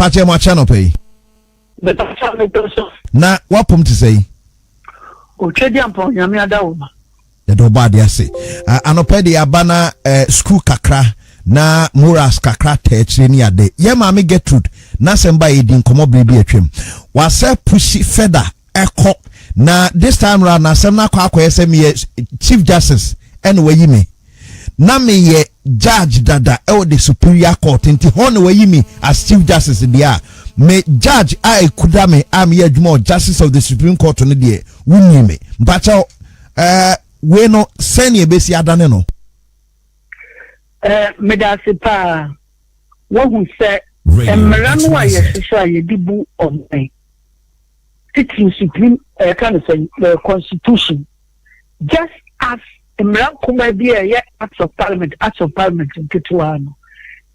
Pache mo channel pay. Na wapum to say. Otchere ampon nyame adawoma. The do bad yase. Anopedi abana school kakra na moras kakra techre ni ade. Ye mami get truth. Na semba edin komo bibi atwem. Wase pushi feather eko na this time round na sem na kwa me Chief Justice anyway me. Na me ye judge dada the Superior Court inti hon we me as Chief Justice dia. Me judge I kudame am ye more Justice of the Supreme Court on the wunni me. Mpacha we no seni ebesi adane no. Me da se pa wo hu se emranu a yesisa ye dibu omai. Sitting Supreme kind of say the Constitution, just as emran kuma bia ye acts of parliament in Ketuano.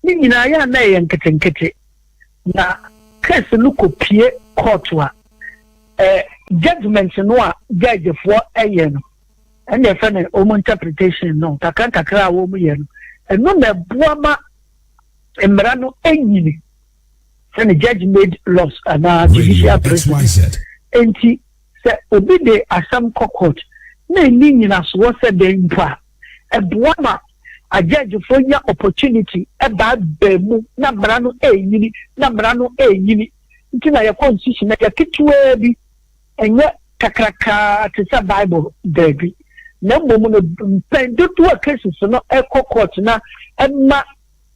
Ni nyina ya na ye nketenkete. Na case no kopie court wa judgment no a judge for eye no and the friend omo interpretation no kakra wo mu ye no eno na buama emra no enyini say the judge made laws and judicial president enti say obi de asam court na ni nyina so wo say den pa buama a judge for nya opportunity eba mu na mra no enyini nti na ya constitution na ya kitwe bi enye kakraka te sa Bible baby na mbomu no pendo to cases no court na emma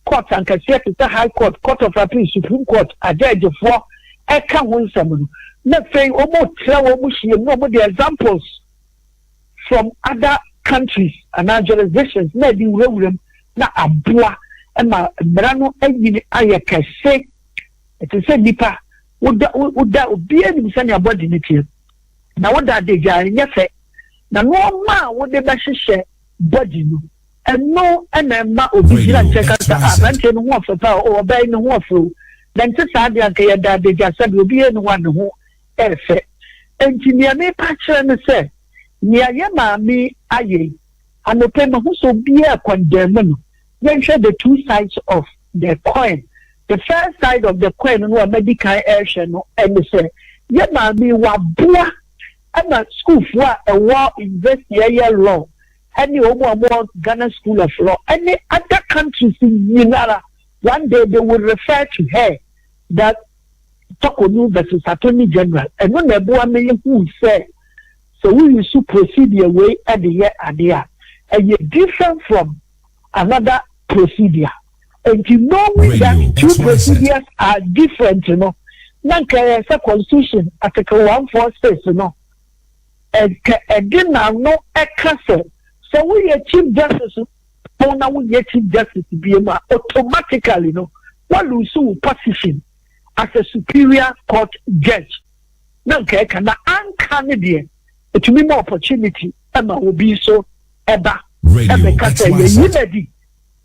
court and kase te high court, court of appeal, Supreme Court a judge for eka ho nsam no na fei omo tra omo hie no omo the examples from other countries and jurisdictions na di wuram na aboa ema mra no ayini ayekase it say nipa woda obi ani bisani abodi ne tie na woda de gya nyefe na no ma wode ba hyehyɛ body no eno ena ma obi gira ncheka ta abante no ho afa o obai no ho afro dan te sa de anka ye da de gya sabe obi enu wa ne ho efe engineer me pa kire ne se ni aye ma mi aye anope no ho so bi e condemn no yen hwɛ the two sides of the coin. The first side of the coin no medical action no and say ye ma mi wa boa ama school for a war university law any omo Ghana School of Law any other countries in United one day they will refer to her that Torkornoo versus Attorney General and when the boy me who say so we use to procedure way at the year and you different from another procedure. And you know that two procedures are different, you know. Nanka sa constitution article 146, you know. And then now no castle. So we a chief justice, now we a chief justice be automatically, you know, one lose position as a superior court judge. Nanka can Canadian it will be more opportunity. Emma will be so ever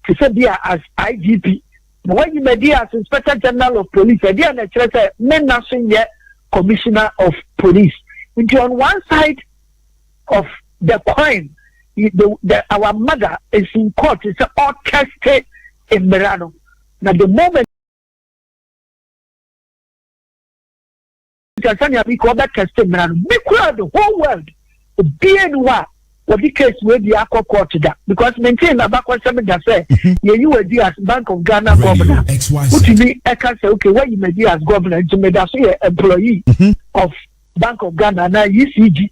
to say there as IGP. When you may be as Inspector General of Police, they are the men national yet Commissioner of Police. Which on one side of the coin, our mother is in court. It's all tested in Merano. Now the moment Tanzania we call that tested Merano, we crowd the whole world. The BNY. What the case where the Akko court that because maintain a backward seven that say you will be as Bank of Ghana governor. What you mean? I can say okay, when you may be as governor, you may be employee of Bank of Ghana now UCG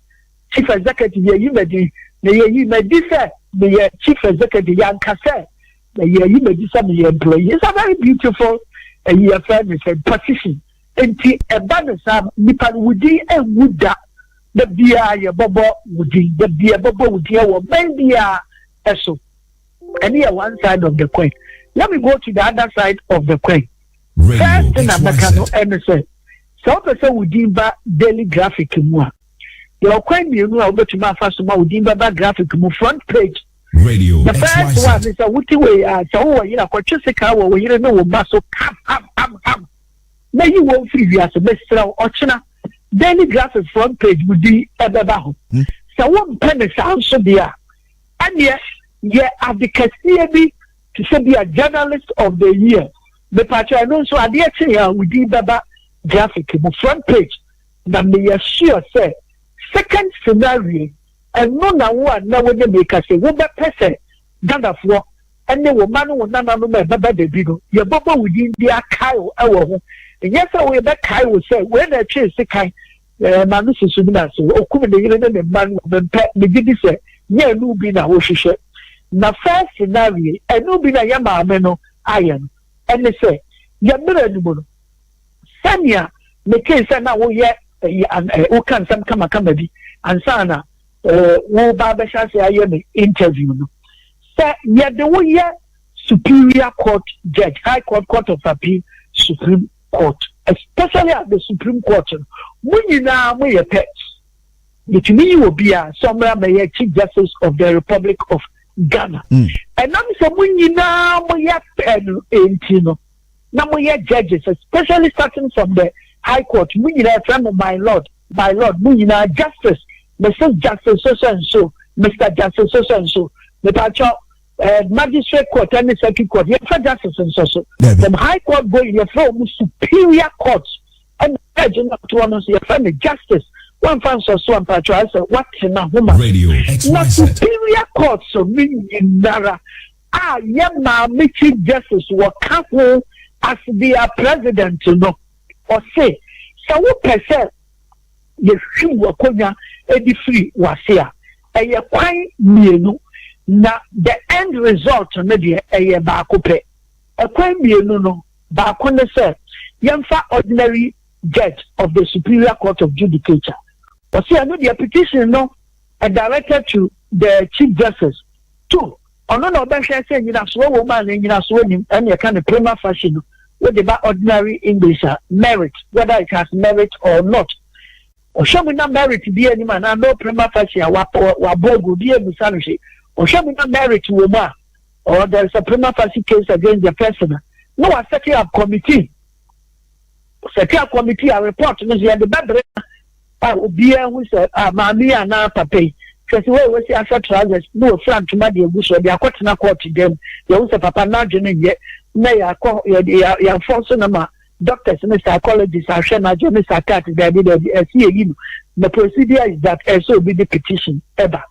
chief executive. You may be the chief executive. Young Kase, you may be some employee. It's a very beautiful year fairness and position. And a banner some Nipan would be a wood that. The beer bobo would the beer bobo would hear or maybe so. And here one side of the coin. Let me go to the other side of the coin. First thing I'm going say, so person would dimba daily graphic more. Your coin you know about to my first would dimba graphic more front page. Radio. The first one is a witty way so you know Kochusika where you know muscle ham. Now you won't feel as a best otchere. Daily graphic front page would be ebaho. So one penny sounds so dear. And yes, advocacy to say be a journalist of the year. the patch I know so I did here with the baba graphic front page. Now me sure say second scenario and no na one now when they make us say what that person Ghana for and they will man no baba de bigo your baba within the Kyle our home and yes I will that Kyle will say when I chase the kind man so o come the man me did say yeah no be na wo hwehwe na first scenario and no be na ya ma no ayen and they say ya mira ni mo sanya me case na wo ye o kan sam kama bi ansana wo ba be sha say aye me interview no say ya de wo ye superior court judge high court of appeal supreme court especially at the supreme court munyina mo ye pets it mean will be a somewhere may chief justice of the Republic of Ghana and I'm so munyina mo ye entino na mo ye judges especially starting from the high court munyina from my lord munyina justice Mr. Justice so Mr. Justice so the pacho magistrate court and the circuit court you for justice so the high court go in from superior court and judge not to one your friend justice one fan so and patrol say what na homa radio na superior court so mean nara ye ma chief justice wo ka ho as their president no or say so wo person ye hwi wo konya edi free wase a eye kwan mienu na the end result no de eye ba ko pe kwan mienu no ba ko ne say yemfa ordinary judge of the Superior Court of Judicature. But see, I know the petition no directed to the Chief Justice. Two, on no bench saying you know so woman and you know so and you kind of prima facie with the ordinary English merit, whether it has merit or not. Or show me not merit to be any man, I know prima facie wabogu be a misanushi. Or show me not merit to woman, or there is a prima facie case against the person. No, I set up committee. Secure committee a report no the bebre obia who said mami ana papai say we say after transfers no friend to ma de eguso de akotena court dem they who say papa na dwene ye na ya force na ma doctors and psychologists are share na dwene psychiatrist they see you the procedure is that so be the petition ever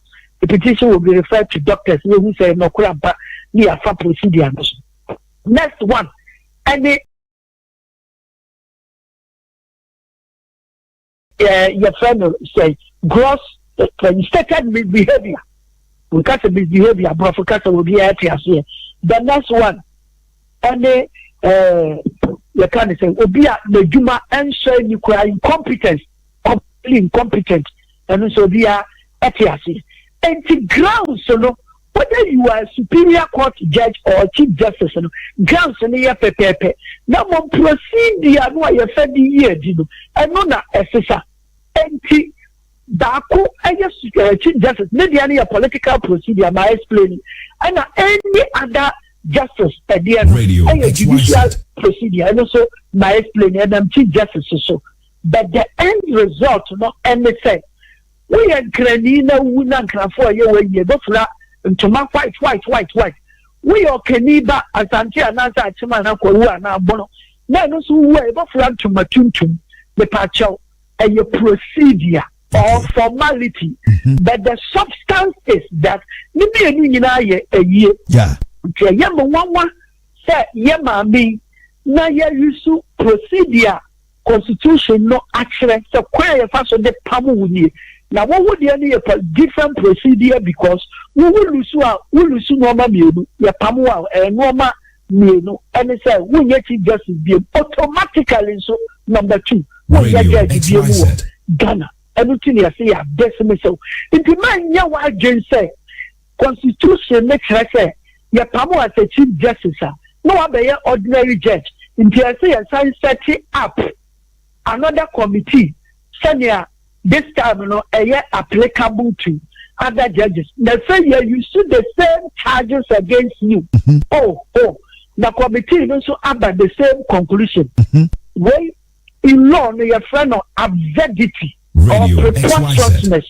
the petition will be referred to doctors who say no kuramba ni afa procedure next one and the your friend say gross stated misbehavior. We can't say misbehavior, but for can't will be here. The next one, and you can say Obia the Juma and say you are incompetent, completely incompetent, and so be a etiasi. And the grounds, no, whether you are a superior court judge or chief justice, no, grounds in the pepe. Now, one procedure, no, you said the year, and no, na assessor. And darko, I just chief justice, maybe any political procedure, my explaining, and any other justice, a judicial procedure, and also my explaining, and I'm chief justice, so. But the end result, no, and they say, we are Granina, we not for you when you go for into my white. We are Keniba, Asante Anasa, Chimana, Kwaku Annan, Bono. Now, no, so we are both run to Matuntum, the Pacho, and your procedure or formality. But the substance is that, maybe a year. Yeah. Yama say, Yama me, na ya yusu procedure, constitution, no actually, so quite a fast of the Pamu with you. Now, what would you need a different procedure because we will lose normal menu, your Pamua and normal menu, and it's a we get it just be automatically so number two. We get Ghana. Everything you say, a decimal. So, if you mind, you what Jane say, Constitution makes her say, your Pamua as a chief justice, no other ordinary judge. If you say a sign setting up another committee, senior. This time, you know, applicable to other judges. They say you see the same charges against you. The committee also have the same conclusion. When in law, your friend of absurdity or preposterousness,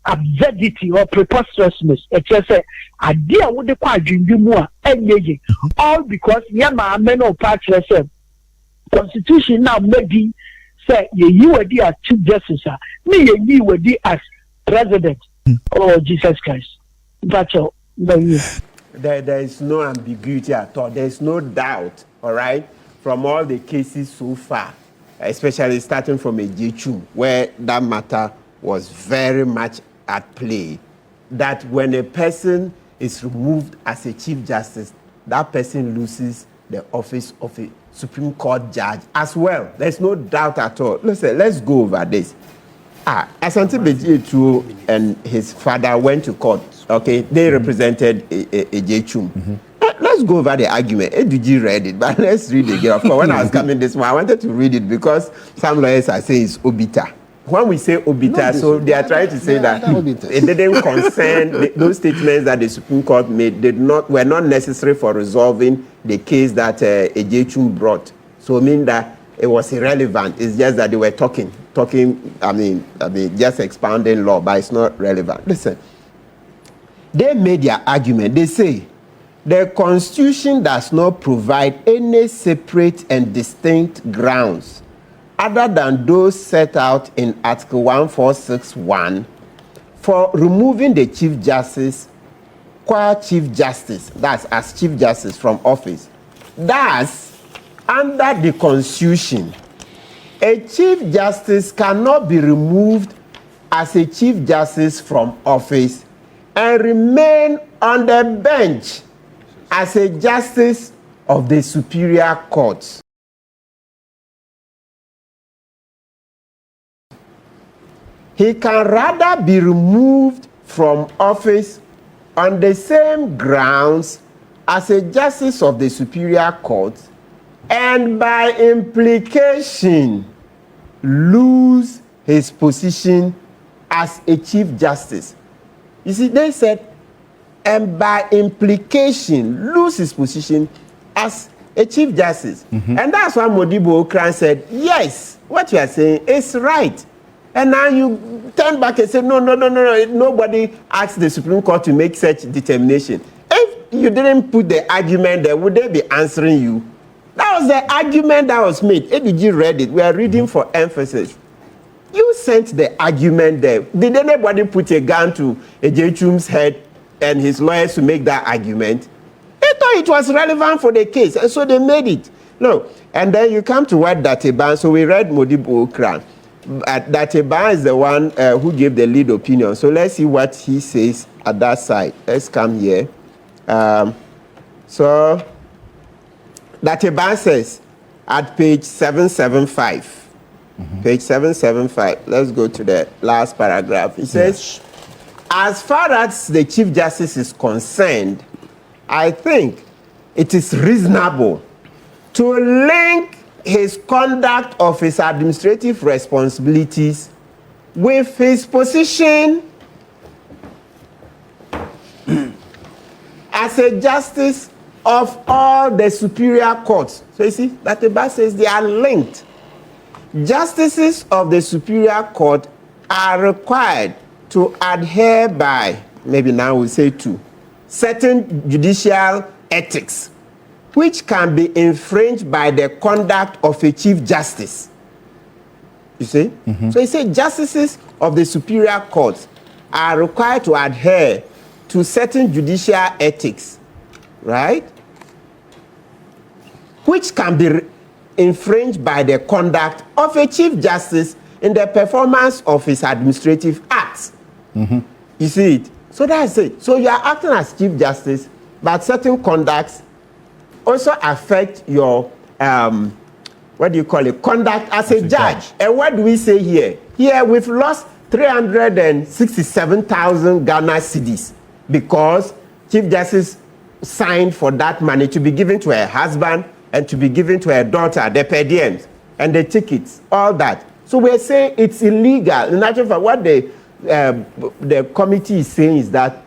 absurdity or preposterousness. It's just a idea what they call more engaging. All because Yama men or parts Constitution now maybe say you were as Chief Justice, me and you were as President. Oh Jesus Christ. That's all. There is no ambiguity at all. There is no doubt, all right, from all the cases so far, especially starting from Ejechu, where that matter was very much at play, that when a person is removed as a Chief Justice, that person loses the office of a Supreme Court judge as well. There's no doubt at all. Listen, let's go over this. Asante Bediatuo and his father went to court. Okay, they represented Ejechu. Let's go over the argument. Edg read it, but let's read it again. Of course, when I was coming this morning, I wanted to read it because some lawyers are saying it's obita. When we say obita, so they are trying to say that it didn't concern those statements that the Supreme Court made. Were not necessary for resolving the case that Ejechu brought. So it means that it was irrelevant. It's just that they were talking. I mean, just expounding law, but it's not relevant. Listen, they made their argument. They say the Constitution does not provide any separate and distinct grounds other than those set out in Article 1461 for removing the Chief Justice, qua Chief Justice, that's as Chief Justice from office. Thus, under the Constitution, a Chief Justice cannot be removed as a Chief Justice from office and remain on the bench as a Justice of the Superior Court. He can rather be removed from office on the same grounds as a Justice of the Superior Court and by implication lose his position as a Chief Justice. You see, they said, and by implication lose his position as a Chief Justice. And that's why Modibo Okran said, yes, what you are saying is right. And now you turn back and say, no, nobody asked the Supreme Court to make such determination. If you didn't put the argument there, would they be answering you? That was the argument that was made. ADG read it. We are reading for emphasis. You sent the argument there. Did anybody put a gun to Ejechu's head and his lawyers to make that argument? They thought it was relevant for the case, and so they made it. No. And then you come to what Dateban. So we read Modibo Okran. Dateban is the one who gave the lead opinion. So let's see what he says at that side. Let's come here. So Dateban says at page 775. Page 775. Let's go to the last paragraph. He says, as far as the Chief Justice is concerned, I think it is reasonable to link his conduct of his administrative responsibilities with his position as a justice of all the superior courts. So you see, that the bar says they are linked. Justices of the superior court are required to adhere by, maybe now we'll say to, certain judicial ethics, which can be infringed by the conduct of a Chief Justice. You see? So he said justices of the superior courts are required to adhere to certain judicial ethics, right? Which can be infringed by the conduct of a Chief Justice in the performance of his administrative acts. You see it? So that's it. So you are acting as Chief Justice, but certain conducts also affect your, what do you call it, conduct as a judge. And what do we say here? Here we've lost 367,000 Ghana cedis because Chief Justice signed for that money to be given to her husband and to be given to her daughter, the per diems and the tickets, all that. So we're saying it's illegal. In actual fact, what the committee is saying is that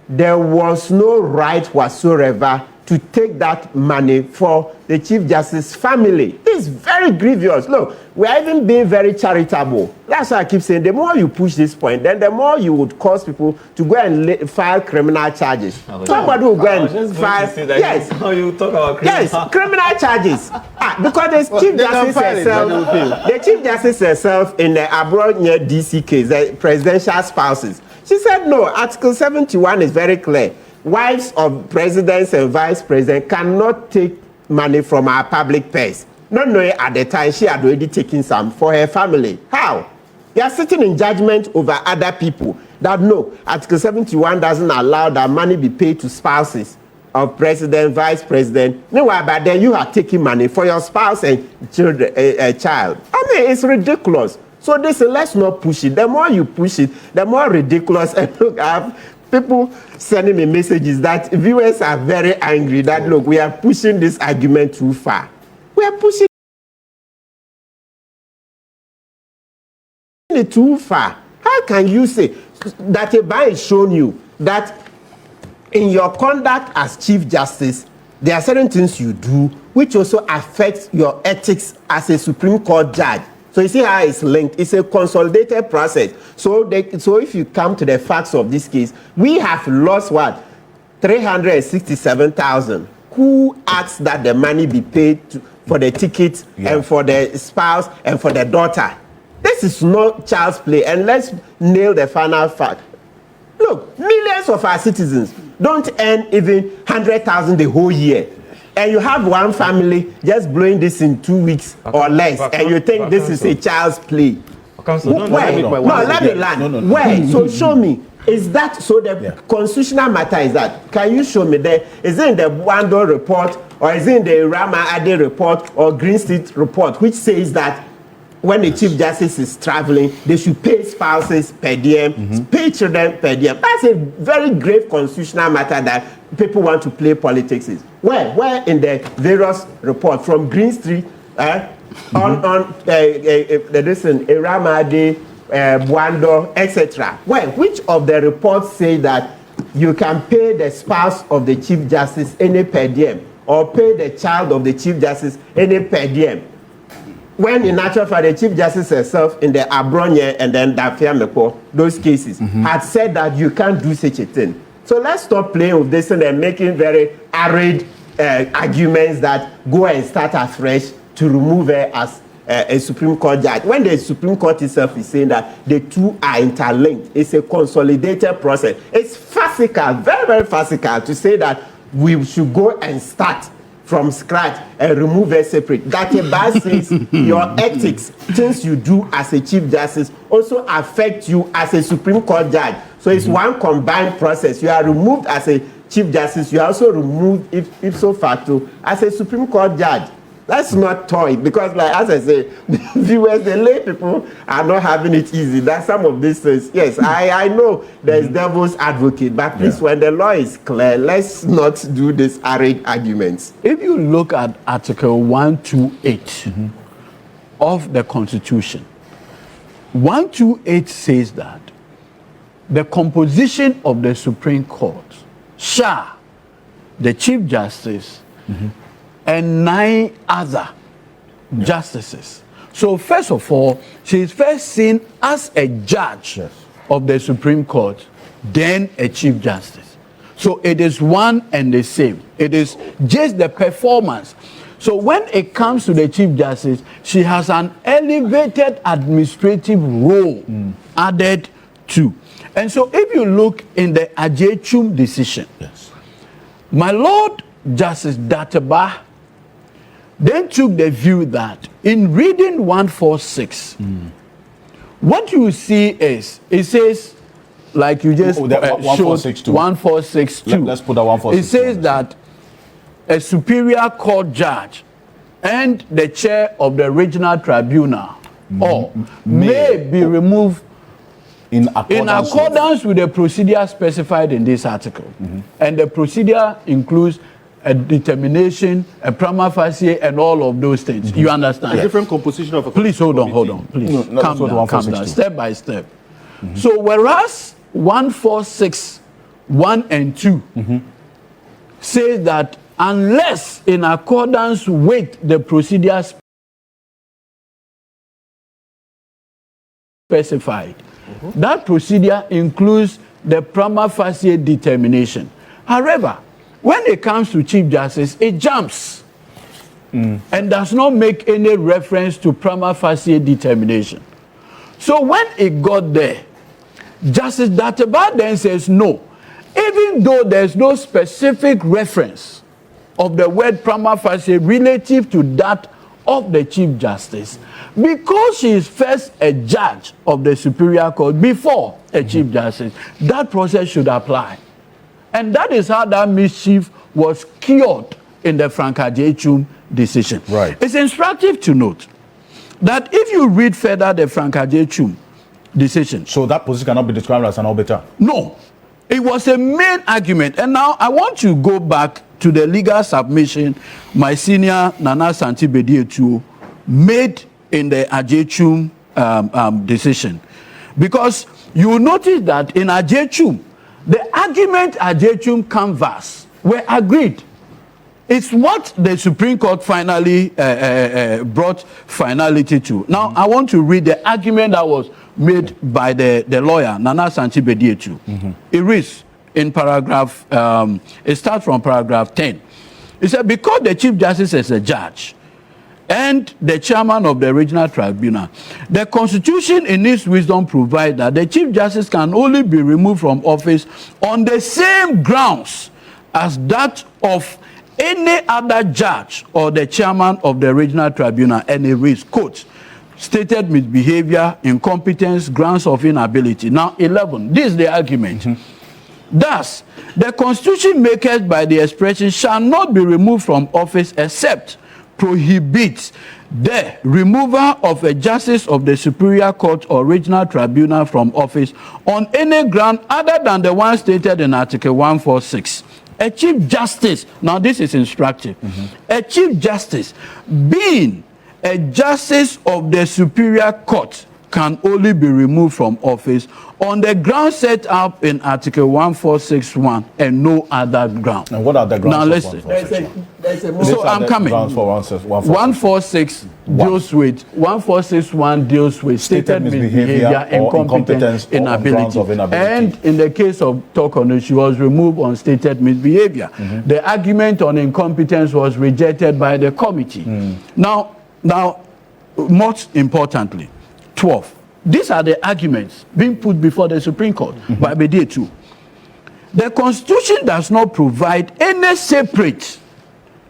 there was no right whatsoever to to take that money for the Chief Justice family. This is very grievous. Look, we are even being very charitable. That's why I keep saying the more you push this point, then the more you would cause people to go and file criminal charges. Somebody will go and file. Yes. How you talk about criminal? Yes, criminal charges. Because the Chief Justice herself, the Chief Justice herself in the Abroad DC case, the presidential spouses, she said no. Article 71 is very clear. Wives of presidents and vice presidents cannot take money from our public purse. Not knowing at the time she had already taken some for her family. How? They are sitting in judgment over other people that no, Article 71 doesn't allow that money be paid to spouses of president, vice president. Meanwhile, but then you are taking money for your spouse and children, a child. I mean, it's ridiculous. So this, let's not push it. The more you push it, the more ridiculous. And look, I have people sending me messages that viewers are very angry that look, we are pushing this argument too far. We are pushing it too far. How can you say that a ban is showing you that in your conduct as Chief Justice, there are certain things you do which also affect your ethics as a Supreme Court judge? So you see how it's linked. It's a consolidated process. So if you come to the facts of this case, we have lost what? 367,000. Who asked that the money be paid for the ticket and for the spouse and for the daughter? This is not child's play. And let's nail the final fact. Look, millions of our citizens don't earn even 100,000 the whole year. And you have one family just blowing this in 2 weeks or less, and you think this is a child's play. Where? No, let me land. Where? So show me. Is that so? The constitutional matter is that. Can you show me there? Is it in the Wando report, or is it in the Aremeyaw Anas report, or Green Street report, which says that when the Chief Justice is traveling, they should pay spouses per diem, pay children per diem? That's a very grave constitutional matter that people want to play politics is. Where in the various reports from Green Street on Aremeyaw Anas, Bwando, etc. Which of the reports say that you can pay the spouse of the Chief Justice any per diem, or pay the child of the Chief Justice any per diem? When in actual fact the Chief Justice herself in the Abronye and then Dafiamepo, those cases, had said that you can't do such a thing. So let's stop playing with this and then making very arid arguments that go and start afresh to remove her as a Supreme Court judge. When the Supreme Court itself is saying that the two are interlinked, it's a consolidated process. It's farcical, very, very farcical to say that we should go and start from scratch and remove it separate. That a bar says your ethics, things you do as a Chief Justice, also affect you as a Supreme Court judge. So it's one combined process. You are removed as a Chief Justice. You are also removed, ipso facto, as a Supreme Court judge. Let's not toy, because like as I say, viewers, the lay people are not having it easy. That some of these things, yes, I know there's devil's advocate, but please, when the law is clear, let's not do these arid arguments. If you look at Article 128 of the Constitution, 128 says that the composition of the Supreme Court shall the Chief Justice and 9 other justices. So first of all, she is first seen as a judge of the Supreme Court, then a Chief Justice. So it is one and the same. It is just the performance. So when it comes to the Chief Justice, she has an elevated administrative role added to. And so if you look in the Agyapong decision, my Lord Justice Databa then took the view that in reading 146, what you see is, it says, like you just showed, 1462. Let's put that 146. It says that a superior court judge and the chair of the regional tribunal or may be removed in accordance with the procedure specified in this article. And the procedure includes a determination, a prima facie, and all of those things. You understand? A different composition of a Please hold on. Please calm down, step by step. So whereas 146, 1 and 2 says that unless in accordance with the procedures specified. That procedure includes the prima facie determination. However, when it comes to Chief Justice, it jumps and does not make any reference to prima facie determination. So when it got there, Justice Databa then says no. Even though there's no specific reference of the word prima facie relative to that of the Chief Justice, because she is first a judge of the Superior Court before a Chief Justice, that process should apply. And that is how that mischief was cured in the Frank Agyapong decision. Right. It's instructive to note that if you read further the Frank Agyapong decision. So that position cannot be described as an arbiter? No. It was a main argument. And now I want to go back to the legal submission my senior Nana Asante Bediatuo made in the Agyapong decision. Because you will notice that in Agyapong, the argument Agyapong canvassed were agreed. It's what the Supreme Court finally brought finality to. Now, I want to read the argument that was made by the lawyer, Nana Asante Bediatuo. It reads in paragraph, it starts from paragraph 10. It said, because the Chief Justice is a judge and the chairman of the regional tribunal, the Constitution in its wisdom provides that the Chief Justice can only be removed from office on the same grounds as that of any other judge or the chairman of the regional tribunal, and it reads, quote, stated misbehavior, incompetence, grounds of inability. Now, 11, this is the argument. Thus, the Constitution makers by the expression shall not be removed from office except prohibits the removal of a justice of the Superior Court or regional tribunal from office on any ground other than the one stated in Article 146. A Chief Justice, now this is instructive, a Chief Justice being a justice of the Superior Court can only be removed from office on the ground set up in Article 1461 and no other ground. And what are the grounds? Now listen. So I'm coming. Grounds for 146 deals with 1461 deals with stated misbehavior, incompetence, inability. And in the case of Torkornoo, she was removed on stated misbehavior. The argument on incompetence was rejected by the committee. Now, most importantly, 12. These are the arguments being put before the Supreme Court by Bediatuo. The Constitution does not provide any separate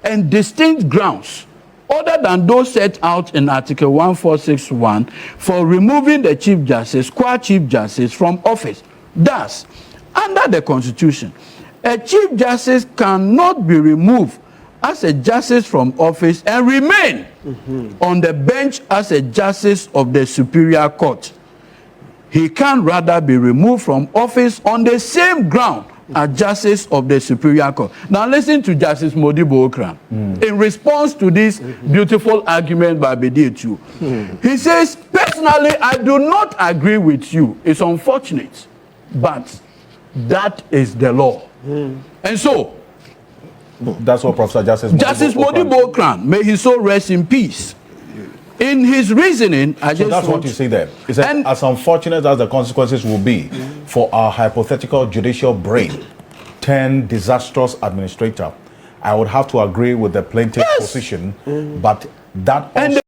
and distinct grounds other than those set out in Article 1461 for removing the Chief Justice, Chief Justice, from office. Thus, under the Constitution, a Chief Justice cannot be removed as a justice from office and remain on the bench as a justice of the Superior Court. He can rather be removed from office on the same ground as justice of the Superior Court. Now listen to Justice Modibo Okran. In response to this beautiful argument by Bediatuo, he says, personally, I do not agree with you. It's unfortunate, but that is the law. And so, that's what Professor Justice Modibo Okran, may his soul rest in peace. In his reasoning, so that's what you see there. He said, as unfortunate as the consequences will be for our hypothetical judicial brain turned disastrous administrator, I would have to agree with the plaintiff's position, but that also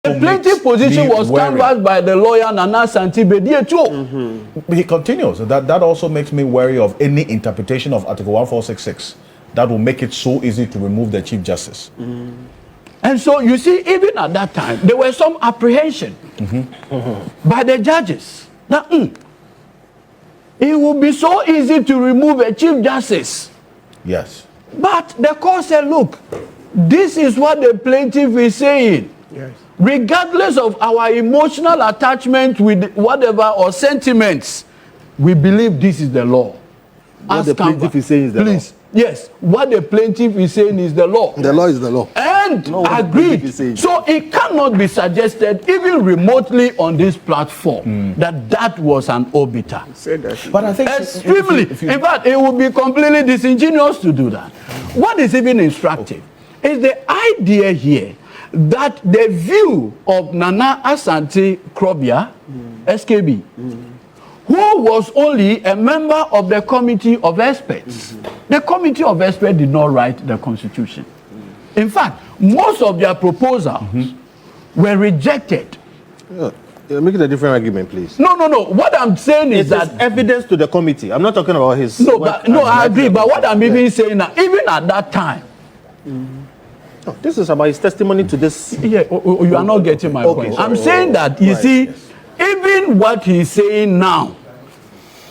the plaintiff position was canvassed by the lawyer Nana Asante Bediatuo. He continues, that also makes me wary of any interpretation of Article 1466 that will make it so easy to remove the Chief Justice. And so you see, even at that time, there was some apprehension by the judges that it would be so easy to remove a Chief Justice. Yes. But the court said, look, this is what the plaintiff is saying. Yes. Regardless of our emotional attachment with whatever or sentiments, we believe this is the law. What the plaintiff is saying is the law. Yes, what the plaintiff is saying is the law. The law is the law. And and agreed. So it cannot be suggested, even remotely on this platform, that was an obiter. But I think extremely. In fact, it would be completely disingenuous to do that. What is even instructive is the idea here that the view of Nana Asante Krobia, SKB, who was only a member of the committee of experts. The committee of experts did not write the constitution. In fact, most of their proposals were rejected. Make it a different argument, please. No. What I'm saying is that evidence to the committee. I'm not talking about his. I agree. But what I'm even saying now, even at that time. No, this is about his testimony to this. Yeah, you are not getting my point. I'm saying that, you see, even what he's saying now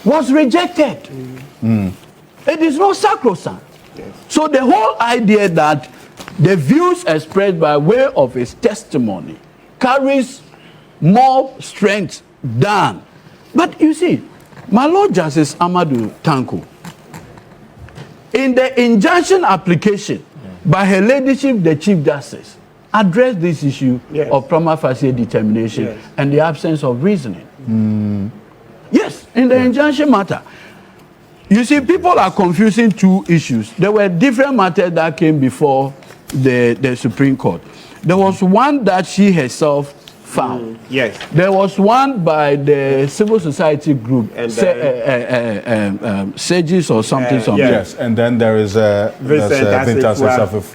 was rejected. It is not sacrosanct. So the whole idea that the views expressed by way of his testimony carries more strength than. But you see, my Lord Justice Amadou Tanko, in the injunction application by her ladyship, the Chief Justice, addressed this issue of prima facie determination and the absence of reasoning. Yes, in the injunction matter. You see, people are confusing two issues. There were different matters that came before the Supreme Court. There was one that she herself found. Yes. There was one by the civil society group, SAGES or something. Yes, and then there is Vincent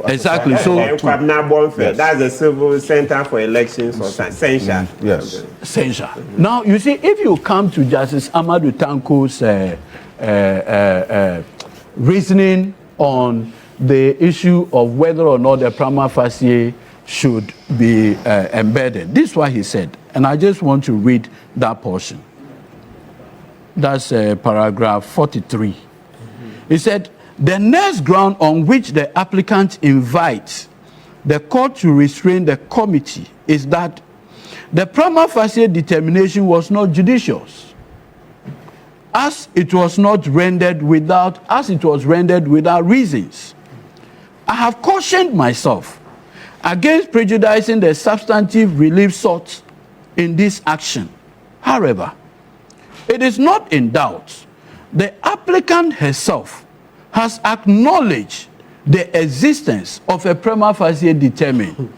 exactly. So Kwabena Agyapong, that's the Civil Center for Elections or Censure. Yes. Censure. Now, you see, if you come to Justice Amadou Tanko's reasoning on the issue of whether or not the prima facie should be embedded. This is what he said, and I just want to read that portion. That's paragraph 43. He said, the next ground on which the applicant invites the court to restrain the committee is that the prima facie determination was not judicious, as it was rendered without reasons. I have cautioned myself against prejudicing the substantive relief sought in this action. However, it is not in doubt the applicant herself has acknowledged the existence of a prima facie determined,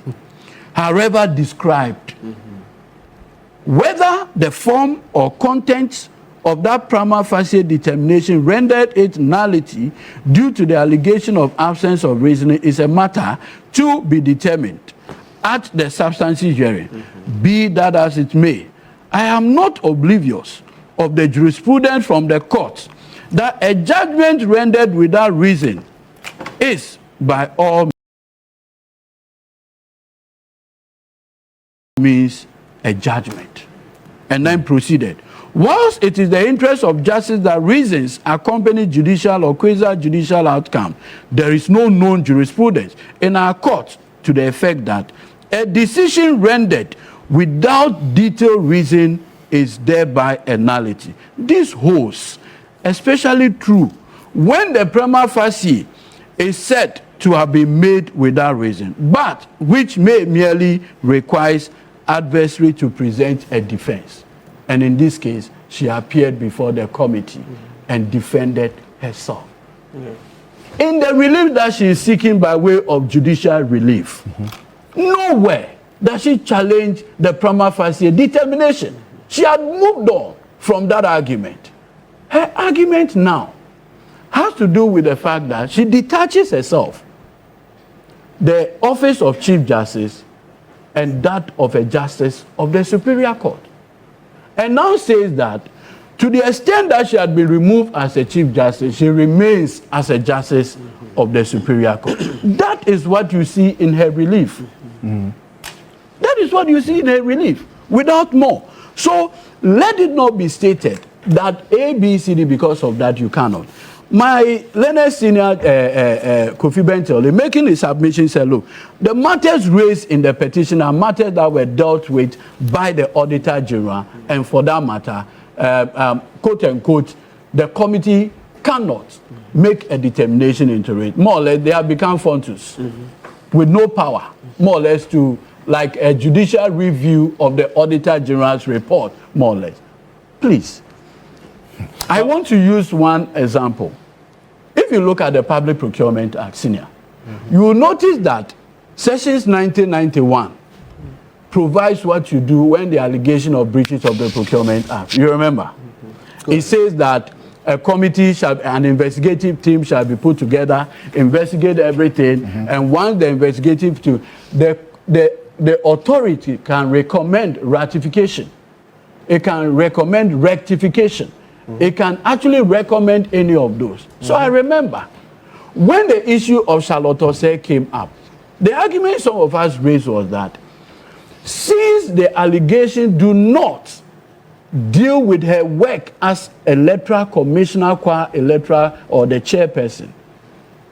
however described. Whether the form or contents of that prima facie determination rendered it nullity due to the allegation of absence of reasoning is a matter to be determined at the substantive hearing. Be that as it may, I am not oblivious of the jurisprudence from the court that a judgment rendered without reason is by all means a judgment. And then proceeded. Whilst it is the interest of justice that reasons accompany judicial or quasi-judicial outcome, there is no known jurisprudence in our court to the effect that a decision rendered without detailed reason is thereby a nullity. This holds especially true when the prima facie is said to have been made without reason, but which may merely requires adversary to present a defense. And in this case, she appeared before the committee and defended herself. In the relief that she is seeking by way of judicial relief, nowhere does she challenge the prima facie determination. She had moved on from that argument. Her argument now has to do with the fact that she detaches herself, the office of Chief Justice and that of a justice of the Superior Court. And now says that to the extent that she had been removed as a Chief Justice, she remains as a justice of the Superior Court. That is what you see in her relief. That is what you see in her relief, without more. So let it not be stated that A, B, C, D, because of that you cannot. My learned senior Kofi Bentele, making his submission, said, look, the matters raised in the petition are matters that were dealt with by the Auditor General, and for that matter, quote unquote, the committee cannot make a determination into it. More or less, they have become fontus. with no power, more or less, to like a judicial review of the Auditor General's report, more or less. Please, I want to use one example. If you look at the Public Procurement Act, Senior, you will notice that Sections 1991 provides what you do when the allegation of breaches of the Procurement Act. You remember? It says that a committee an investigative team shall be put together, investigate everything, and once the investigative team, the authority can recommend ratification. It can recommend rectification. It can actually recommend any of those. So I remember when the issue of Charlotte Osei came up, the argument some of us raised was that since the allegation do not deal with her work as electoral commissioner, electoral or the chairperson,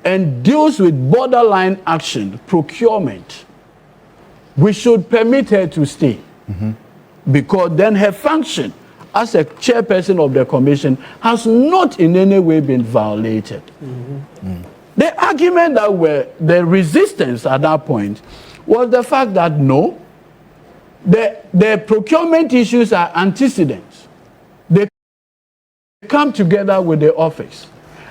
and deals with borderline action, procurement, we should permit her to stay. Because then her function as a chairperson of the commission has not in any way been violated. The argument that were the resistance at that point was the fact that no, the procurement issues are antecedents. They come together with the office.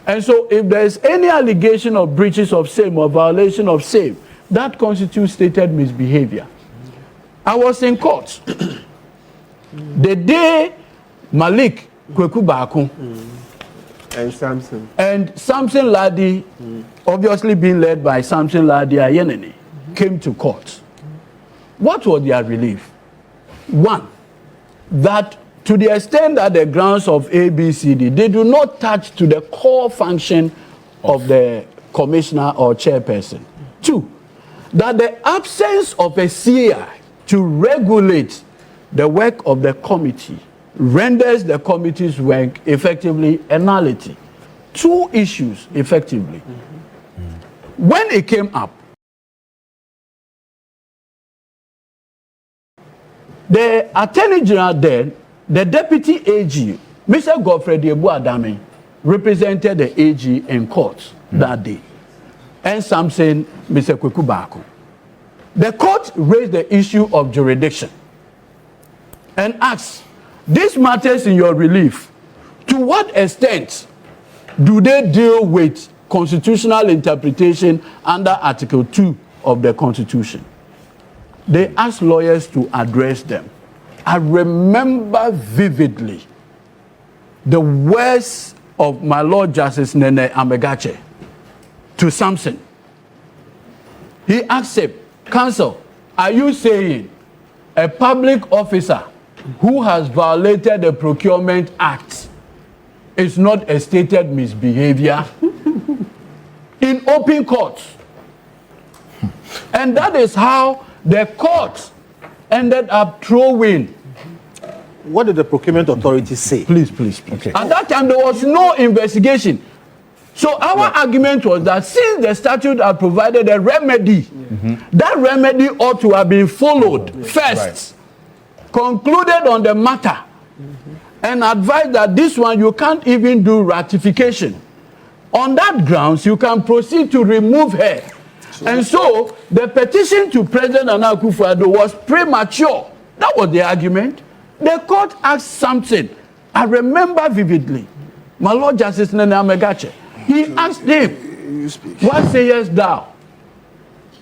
And so if there's any allegation of breaches of same or violation of same, that constitutes stated misbehavior. I was in court the day Malik Kweku Baku and Samson Ladi, obviously being led by Samson Ladi Ayenene, came to court. What was their relief? One, that to the extent that the grounds of ABCD, they do not touch to the core function of the commissioner or chairperson. Two, that the absence of a CI to regulate the work of the committee renders the committee's work effectively a nullity. Two issues effectively. When it came up, the Attorney General then, the Deputy AG, Mr. Godfrey Adame, represented the AG in court that day. And something, Mr. Kweku Baku. The court raised the issue of jurisdiction and asked, these matters in your relief, to what extent do they deal with constitutional interpretation under Article 2 of the Constitution? They asked lawyers to address them. I remember vividly the words of my Lord Justice Nene Amegache to Samson. He asked him, Counsel, are you saying a public officer who has violated the Procurement Act is not a stated misbehavior? In open court. And that is how the court ended up throwing. What did the procurement authority say? Please. Okay. At that time, there was no investigation. So our argument was that since the statute had provided a remedy, that remedy ought to have been followed first, concluded on the matter, and advised that this one you can't even do ratification. On that grounds, you can proceed to remove her. And so the petition to President Akufo Addo was premature. That was the argument. The court asked something. I remember vividly. My Lord Justice Nene Amegache. He asked him, what sayest thou?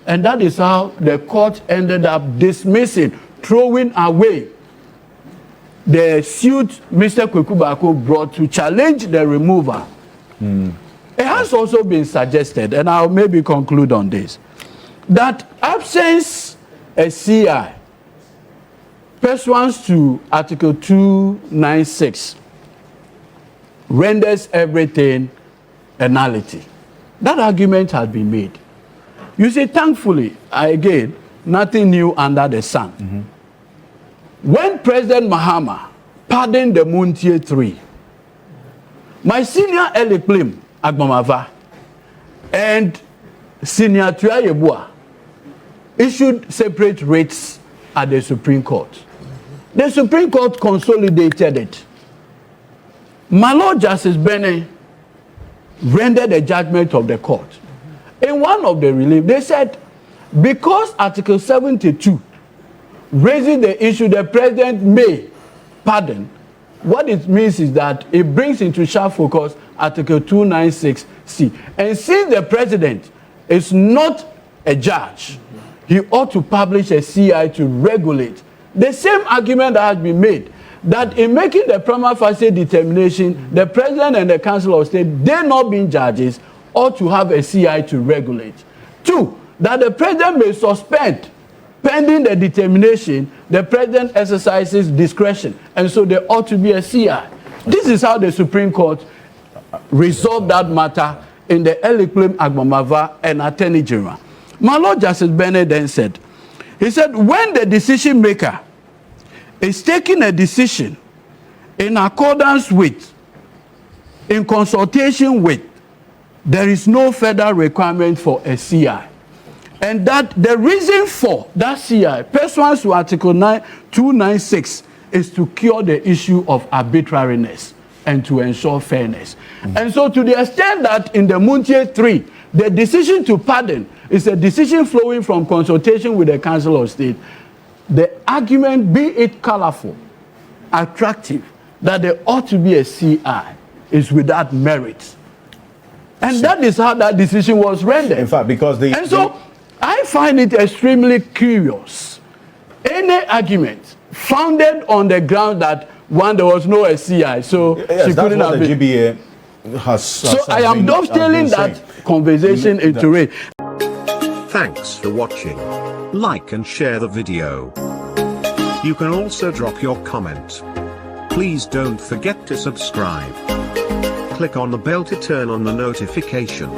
And that is how the court ended up dismissing, throwing away the suit Mr. Kweku Baku brought to challenge the removal. It has also been suggested, and I'll maybe conclude on this, that absence a CI pursuant to Article 296 renders everything a nullity. That argument has been made. You see, thankfully, again, nothing new under the sun. When President Mahama pardoned the Muntie 3, my senior Eli Plim Agbamava and senior Tuayebua issued separate rates at the Supreme Court. The Supreme Court consolidated it. My Lord Justice Bene rendered the judgment of the court. In one of the relief, they said, because Article 72 raises the issue, the president may pardon. What it means is that it brings into sharp focus Article 296C. And since the president is not a judge, he ought to publish a CI to regulate. The same argument that has been made, that in making the prima facie determination, the president and the council of state, they not being judges, ought to have a CI to regulate. 2, that the president may suspend pending the determination, the president exercises discretion, and so there ought to be a CI. This is how the Supreme Court resolved that matter in the Elikplem Agbamava and Attorney General. My Lord Justice Bennett then said, he said, when the decision maker is taking a decision in accordance with, in consultation with, there is no further requirement for a CI. And that the reason for that CI, pursuant to Article 296, is to cure the issue of arbitrariness and to ensure fairness. And so to the extent that in the Muntie 3, the decision to pardon is a decision flowing from consultation with the Council of State, the argument, be it colorful, attractive, that there ought to be a CI is without merit. And that is how that decision was rendered. In fact, because I find it extremely curious. Any argument founded on the ground that one, there was no SCI, so yes, she couldn't have been. GBA has. So I am dovetailing that conversation into it. Thanks for watching. Like and share the video. You can also drop your comment. Please don't forget to subscribe. Click on the bell to turn on the notification.